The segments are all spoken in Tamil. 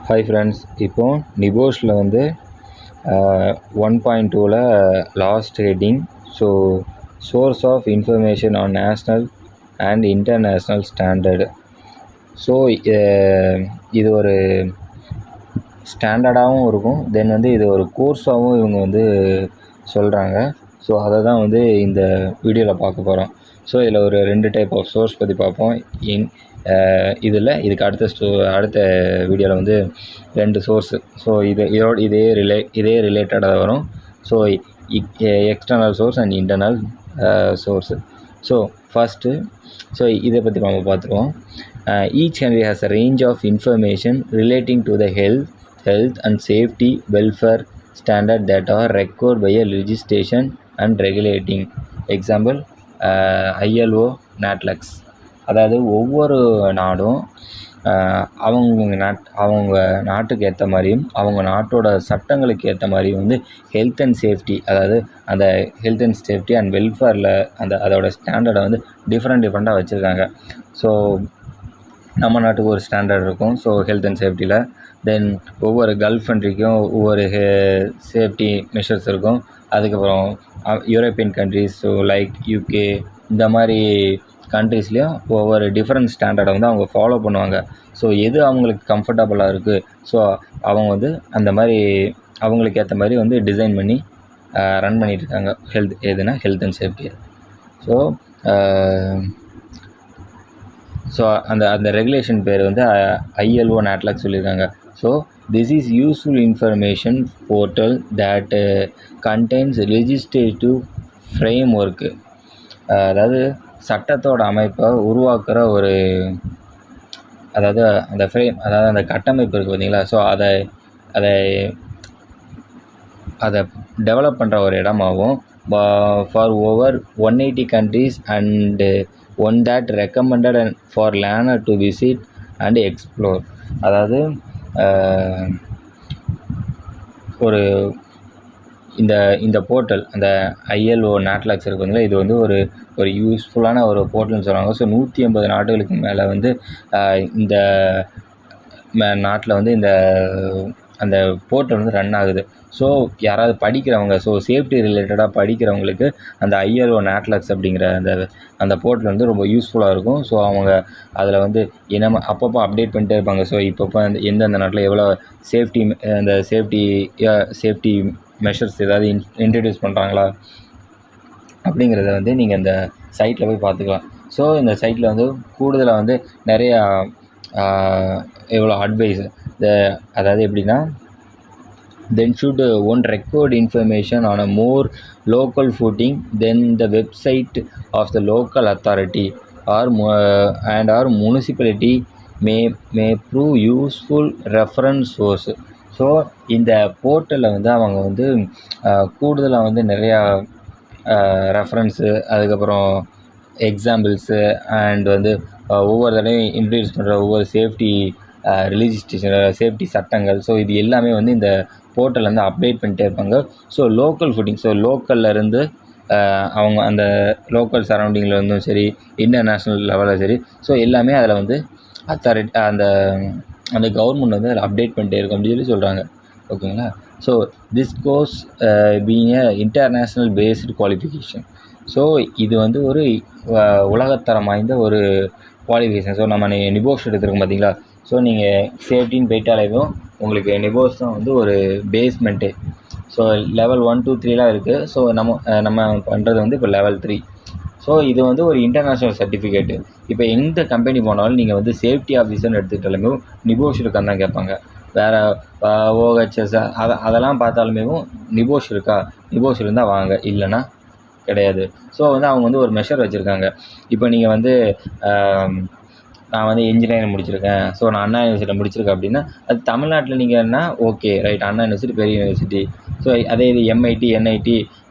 ஹாய் ஃப்ரெண்ட்ஸ், இப்போது நிபோஷில் வந்து 1.2ல் last heading. So source of information on national and international standard. So இது ஒரு ஸ்டாண்டர்டாகவும் இருக்கும், தென் வந்து இது ஒரு கோர்ஸாகவும் இவங்க வந்து சொல்கிறாங்க. ஸோ அதை தான் வந்து இந்த வீடியோவில் பார்க்க போகிறோம். ஸோ இதில் ஒரு 2 டைப் ஆஃப் சோர்ஸ் பற்றி பார்ப்போம். இதுக்கு அடுத்த வீடியோவில் வந்து 2 சோர்ஸு. ஸோ இதே ரிலேட்டடாக வரும். So external source and internal source. So first இதை பற்றி நம்ம பார்த்துருவோம். Each country has a range of information relating to the health and safety welfare standard that are required by a legislation and regulating. Example, ILO, NATLAX. அதாவது ஒவ்வொரு நாடும் அவங்க நாட்டுக்கு ஏற்ற மாதிரியும் அவங்க நாட்டோட சட்டங்களுக்கு ஏற்ற மாதிரியும் வந்து ஹெல்த் அண்ட் சேஃப்டி, அதாவது அந்த ஹெல்த் அண்ட் சேஃப்டி அண்ட் வெல்ஃபேரில் அதோட ஸ்டாண்டர்டை வந்து டிஃப்ரெண்ட்டாக வச்சுருக்காங்க. ஸோ நம்ம நாட்டுக்கு ஒரு ஸ்டாண்டர்ட் இருக்கும். ஸோ ஹெல்த் அண்ட் சேஃப்டியில் தென் ஒவ்வொரு கல்ஃப் கண்ட்ரிக்கும் ஒவ்வொரு சேஃப்டி மெஷர்ஸ் இருக்கும். அதுக்கப்புறம் European countries, so like UK, இந்த மாதிரி கண்ட்ரீஸ்லேயும் ஒவ்வொரு டிஃப்ரெண்ட் ஸ்டாண்டர்டை வந்து அவங்க ஃபாலோ பண்ணுவாங்க. ஸோ எது அவங்களுக்கு கம்ஃபர்டபுளாக இருக்குது, ஸோ அவங்க வந்து அந்த மாதிரி அவங்களுக்கு ஏற்ற மாதிரி வந்து டிசைன் பண்ணி ரன் பண்ணிகிட்ருக்காங்க. Health and safety. ஸோ அந்த ரெகுலேஷன் பேர் வந்து ILO NATLAX சொல்லியிருக்காங்க. So this is useful information portal that contains legislative frame work. அதாவது சட்டத்தோட அமைப்பை உருவாக்குற ஒரு, அதாவது அந்த ஃப்ரேம், அதாவது அந்த கட்டமைப்பு இருக்குது பார்த்தீங்களா. ஸோ அதை டெவலப் பண்ணுற ஒரு இடமாகவும் for over 180 countries and one that recommended for learner to visit and explore. அதாவது ஒரு இந்த போர்ட்டல், அந்த ILO NATLAX இருக்குதுங்களா, இது வந்து ஒரு யூஸ்ஃபுல்லான ஒரு போர்ட்டல்னு சொல்லுவாங்க. ஸோ 180 நாடுகளுக்கு மேலே வந்து இந்த நாட்டில் வந்து அந்த போர்ட்டல் வந்து ரன் ஆகுது. ஸோ யாராவது படிக்கிறவங்க, ஸோ சேஃப்டி ரிலேட்டடாக படிக்கிறவங்களுக்கு அந்த ILO NATLAX அப்படிங்கிற அந்த போர்ட்டல் வந்து ரொம்ப யூஸ்ஃபுல்லாக இருக்கும். ஸோ அவங்க அதில் வந்து அப்பப்போ அப்டேட் பண்ணிட்டே இருப்பாங்க. ஸோ இப்பப்போ எந்தெந்த நாட்டில் எவ்வளோ சேஃப்டி மெஷர்ஸ் ஏதாவது இன்ட்ரடியூஸ் பண்ணுறாங்களா அப்படிங்கிறத வந்து நீங்கள் இந்த சைட்டில் போய் பார்த்துக்கலாம். ஸோ இந்த சைட்டில் வந்து கூடுதலாக வந்து நிறையா எவ்வளோ அட்வைஸ், அதாவது எப்படின்னா, then should one record information on a more local footing then the website of the local authority or municipality may prove useful reference source. So இந்த போர்ட்டலில் வந்து அவங்க வந்து கூடுதலாக வந்து நிறையா ரெஃபரன்ஸு, அதுக்கப்புறம் எக்ஸாம்பிள்ஸு அண்ட் வந்து ஒவ்வொரு தடவையும் இன்ட்ரடியூஸ் பண்ணுற ஒவ்வொரு சேஃப்டி ரிலீஜிஸ்லேஷன், சேஃப்டி சட்டங்கள், ஸோ இது எல்லாமே வந்து இந்த போர்ட்டலில் வந்து அப்டேட் பண்ணிட்டே இருப்பாங்க. ஸோ லோக்கல் ஃபுட்டிங், ஸோ லோக்கல்லேருந்து அவங்க அந்த லோக்கல் சரௌண்டிங்கில் இருந்தும் சரி, இன்டர்நேஷ்னல் லெவலில் சரி, ஸோ எல்லாமே அதில் வந்து அத்தாரிட்டி அந்த கவர்மெண்ட் வந்து அதில் அப்டேட் பண்ணிட்டே இருக்கும் அப்படின்னு சொல்கிறாங்க. ஓகேங்களா. So this course being a international based qualification. So இது வந்து ஒரு உலகத்தரம் வாய்ந்த ஒரு குவாலிஃபிகேஷன். ஸோ நம்ம நிபோஷ் எடுத்துருக்கோம் பார்த்தீங்களா. ஸோ நீங்கள் சேஃப்டின்னு போயிட்டாலேயும் உங்களுக்கு நிபோஷ் தான் வந்து ஒரு பேஸ்மெண்ட்டு. ஸோ லெவல் 1, 2, 3லாம் இருக்குது. ஸோ நம்ம பண்ணுறது வந்து இப்போ லெவல் 3. ஸோ இது வந்து ஒரு இன்டர்நேஷ்னல் சர்டிஃபிகேட்டு. இப்போ எந்த கம்பெனி போனாலும் நீங்கள் வந்து சேஃப்டி ஆஃபீஸர்னு எடுத்துக்கிட்டாலுமே நிபோஷ் இருக்கான்னு தான் கேட்பாங்க. வேறு OHS அதெல்லாம் பார்த்தாலுமே நிபோஷ் இருக்கா, நிபோஷ் இருந்தால் வாங்க, இல்லைன்னா கிடையாது. ஸோ வந்து அவங்க வந்து ஒரு மெஷர் வச்சுருக்காங்க. இப்போ நீங்கள் வந்து நான் வந்து இன்ஜினியரிங் முடிச்சிருக்கேன், ஸோ நான் அண்ணா யூனிவர்சிட்டியில் முடிச்சிருக்கேன் அப்படின்னா, அது தமிழ்நாட்டில் நீங்கள்னா ஓகே ரைட், அண்ணா யூனிவர்சிட்டி பெரிய யூனிவர்சிட்டி. ஸோ அதே இது MIT, NIT,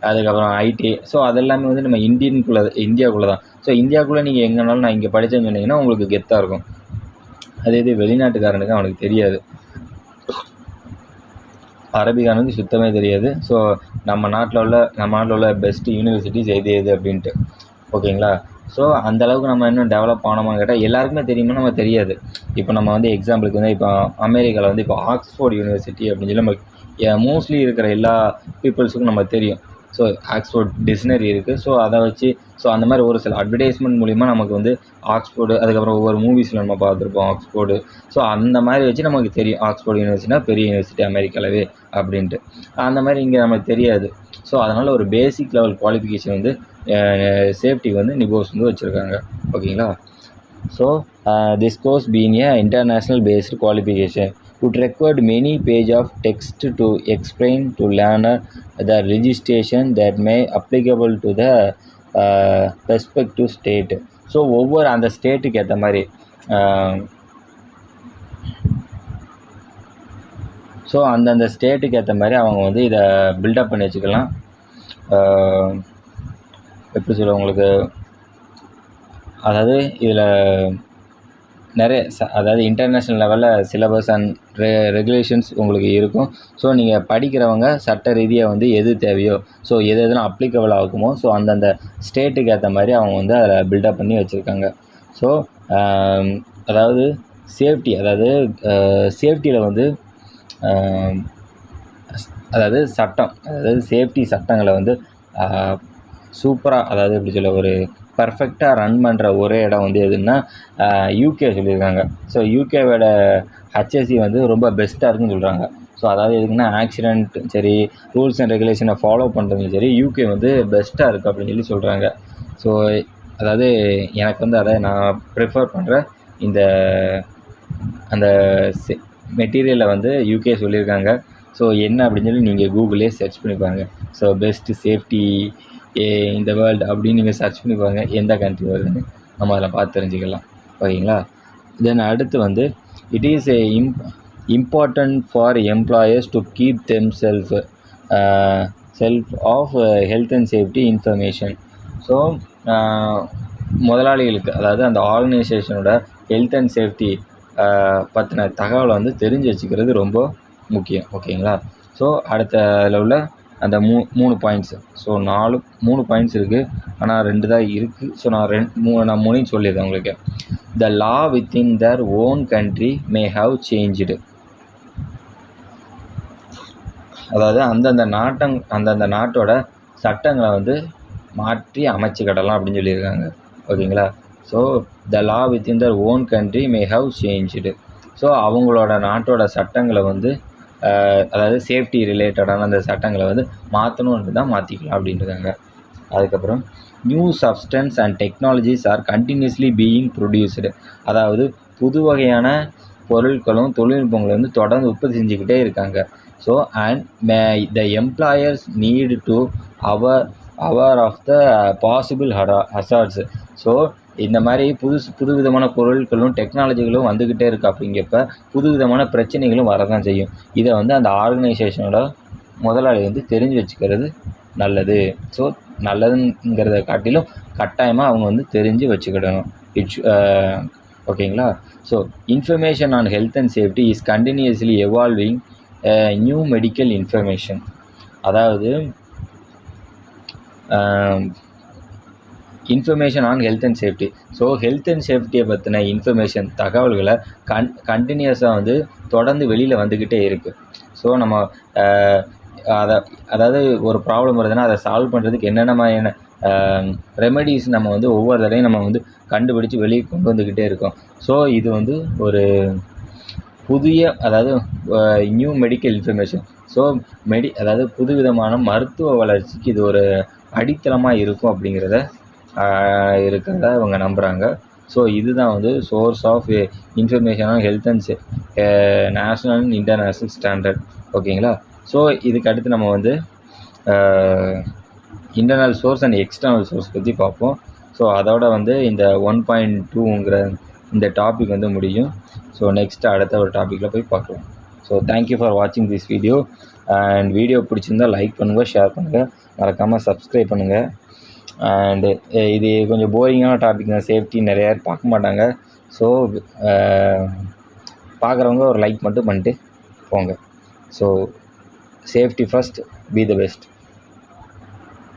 அதுக்கப்புறம் IT, ஸோ அதெல்லாமே வந்து நம்ம இந்தியாவுக்குள்ளே தான். ஸோ இந்தியாவுக்குள்ளே நீங்கள் எங்கேனாலும் நான் இங்கே படித்தேன்னு சொன்னீங்கன்னா உங்களுக்கு கெத்தாக இருக்கும். அதே இது வெளிநாட்டுக்காரனுக்கு அவனுக்கு தெரியாது, அரபிக்காரனுக்கு சுத்தமே தெரியாது. ஸோ நம்ம நாட்டில் உள்ள பெஸ்ட்டு யூனிவர்சிட்டிஸ் எது அப்படின்ட்டு. ஓகேங்களா. ஸோ அந்தளவுக்கு நம்ம இன்னும் டெவலப் ஆனோமான்னு கேட்டால் எல்லாருக்குமே தெரியுமா நம்ம தெரியாது. இப்போ நம்ம வந்து எக்ஸாம்பிளுக்கு வந்து இப்போ அமெரிக்காவில் வந்து இப்போ ஆக்ஸ்ஃபோர்ட் யூனிவர்சிட்டி அப்படின்னு சொல்லி நம்ம மோஸ்ட்லி இருக்கிற எல்லா பீப்புள்ஸுக்கும் நம்ம தெரியும். ஸோ ஆக்ஸ்ஃபோர்ட் டிக்ஷனரி இருக்குது. ஸோ அதை வச்சு ஸோ அந்த மாதிரி ஒரு சில அட்வர்டைஸ்மெண்ட் மூலிமா நமக்கு வந்து ஆக்ஸ்ஃபோர்டு, அதுக்கப்புறம் ஒவ்வொரு மூவிஸில் நம்ம பார்த்துருப்போம் ஆக்ஸ்ஃபோர்டு. ஸோ அந்த மாதிரி வச்சு நமக்கு தெரியும் ஆக்ஸ்ஃபோர்ட் யூனிவர்சிட்டினா பெரிய யூனிவர்சிட்டி அமெரிக்காலவே அப்படின்ட்டு. அந்த மாதிரி இங்கே நமக்கு தெரியாது. ஸோ அதனால் ஒரு பேசிக் லெவல் குவாலிஃபிகேஷன் வந்து சேஃப்டிக்கு வந்து நிபோஷ் வந்து வச்சுருக்காங்க. ஓகேங்களா? So this course being a international based qualification would require many page of text to explain to learner the legislation that may applicable to the respective state. So ஒவ்வொரு அந்த ஸ்டேட்டுக்கு ஏற்ற மாதிரி ஸோ அந்தந்த ஸ்டேட்டுக்கு ஏற்ற மாதிரி அவங்க வந்து இதை பில்டப் பண்ணி வச்சுக்கலாம். எப்படி சொல்ல உங்களுக்கு, அதாவது இதில் நிறைய அதாவது இன்டர்நேஷ்னல் லெவலில் சிலபஸ் அண்ட் ரெகுலேஷன்ஸ் உங்களுக்கு இருக்கும். ஸோ நீங்கள் படிக்கிறவங்க சட்ட ரீதியாக வந்து எது தேவையோ, ஸோ எதெல்லாம் அப்ளிகபிள் ஆகுமோ, ஸோ அந்தந்த ஸ்டேட்டுக்கு ஏற்ற மாதிரி அவங்க வந்து அதில் பில்டப் பண்ணி வச்சுருக்காங்க. ஸோ அதாவது சேஃப்டி, அதாவது சேஃப்டியில் வந்து அதாவது சட்டம், அதாவது சேஃப்டி சட்டங்களை வந்து சூப்பராக, அதாவது எப்படி சொல்ல, ஒரு பர்ஃபெக்டாக ரன் பண்ணுற ஒரே இடம் வந்து எதுன்னா யூகே சொல்லியிருக்காங்க. ஸோ யூகேவோட ஹெச்எஸ்சி வந்து ரொம்ப பெஸ்ட்டாக இருக்குன்னு சொல்கிறாங்க. ஸோ அதாவது எதுக்குன்னா ஆக்சிடென்ட் சரி, ரூல்ஸ் அண்ட் ரெகுலேஷனை ஃபாலோ பண்ணுறதும் சரி, யூகே வந்து பெஸ்ட்டாக இருக்குது அப்படின்னு சொல்லி சொல்கிறாங்க. ஸோ அதாவது எனக்கு வந்து அதை நான் ப்ரிஃபர் பண்ணுற இந்த அந்த மெட்டீரியலை வந்து யூகே சொல்லியிருக்காங்க. ஸோ என்ன அப்படின்னு சொல்லி நீங்கள் கூகுளே சர்ச் பண்ணி பாருங்கள். ஸோ பெஸ்ட்டு சேஃப்டி இந்த வேர்ல்டு அப்படின்னு நீங்கள் சர்ச் பண்ணி பாருங்கள், எந்த கண்ட்ரி வருதுன்னு நம்ம அதில் பார்த்து தெரிஞ்சுக்கலாம். ஓகேங்களா? தென் அடுத்து வந்து it is important for employers to keep them self of health and safety information. So முதலாளிகளுக்கு, அதாவது அந்த ஆர்கனைசேஷனோட ஹெல்த் அண்ட் சேஃப்டி பற்றின தகவலை வந்து தெரிஞ்சு வச்சுக்கிறது ரொம்ப முக்கியம். ஓகேங்களா? ஸோ அடுத்த அதில் உள்ள அந்த மூணு பாயிண்ட்ஸு, ஸோ 3 பாயிண்ட்ஸ் இருக்குது, ஆனால் 2 தான் இருக்குது. ஸோ நான் மூணையும் சொல்லிடுறேன் உங்களுக்கு. The law within their own country may have changed, அதாவது அந்தந்த நாட்டோட சட்டங்களை வந்து மாற்றி அமைச்சுக்கிடலாம் அப்படின்னு சொல்லியிருக்காங்க. ஓகேங்களா? So the law within their own country may have changed, so அவங்களோட நாட்டோட சட்டங்களை வந்து அதாவது சேஃப்டி ரிலேட்டடான அந்த சட்டங்களை வந்து மாற்றணுன்ட்டு தான் மாற்றிக்கலாம் அப்படின்றாங்க. அதுக்கப்புறம் new substance and technologies R continuously being produced, அதாவது புது வகையான பொருட்களும் தொழில்நுட்பங்களும் வந்து தொடர்ந்து உற்பத்தி செஞ்சுக்கிட்டே இருக்காங்க. So and the employers need to aware of the possible hazards, so இந்த மாதிரி புது விதமான பொருட்களும் டெக்னாலஜிகளும் வந்துக்கிட்டே இருக்குது. அப்படிங்கிறப்ப புது விதமான பிரச்சனைகளும் வரதான் செய்யும். இதை வந்து அந்த ஆர்கனைசேஷனோட முதலாளி வந்து தெரிஞ்சு வச்சுக்கிறது நல்லது. ஸோ நல்லதுங்கிறத காட்டிலும் கட்டாயமாக அவங்க வந்து தெரிஞ்சு வச்சுக்கிடணும். ஓகேங்களா? So information on health and safety is continuously evolving new medical information, அதாவது information on health and safety. So health and சேஃப்டியை பற்றின இன்ஃபர்மேஷன் தகவல்களை கண்டினியூஸாக வந்து தொடர்ந்து வெளியில் வந்துக்கிட்டே இருக்குது. ஸோ நம்ம அதாவது ஒரு ப்ராப்ளம் வருதுன்னா அதை சால்வ் பண்ணுறதுக்கு என்னென்ன மாதிரியான ரெமெடிஸ் நம்ம வந்து ஒவ்வொரு தடையும் நம்ம வந்து கண்டுபிடிச்சி வெளியே கொண்டு வந்துக்கிட்டே இருக்கோம். ஸோ இது வந்து ஒரு புதிய, அதாவது நியூ மெடிக்கல் இன்ஃபர்மேஷன். ஸோ அதாவது புதுவிதமான மருத்துவ வளர்ச்சிக்கு இது ஒரு அடித்தளமாக இருக்கும் அப்படிங்கிறத இவங்க நம்புகிறாங்க. ஸோ இதுதான் வந்து source of information on health and national and international standard. ஓகேங்களா? ஸோ இதுக்கு அடுத்து நம்ம வந்து internal source and external source பற்றி பார்ப்போம். ஸோ அதோட வந்து இந்த 1.2ங்கிற இந்த டாபிக் வந்து முடியும். ஸோ நெக்ஸ்ட் அடுத்த ஒரு டாப்பிக்கில் போய் பார்க்கலாம். ஸோ தேங்க்யூ ஃபார் வாட்சிங் திஸ் வீடியோ. அண்ட் வீடியோ பிடிச்சிருந்தால் லைக் பண்ணுங்கள், ஷேர் பண்ணுங்கள், மறக்காமல் சப்ஸ்கிரைப் பண்ணுங்கள். அண்டு இது கொஞ்சம் போரிங்கான டாபிக் தான், சேஃப்டி நிறையா பேர் பார்க்க மாட்டாங்க. ஸோ பார்க்குறவங்க ஒரு லைக் மட்டும் பண்ணிட்டு போங்க. So safety first, be the best.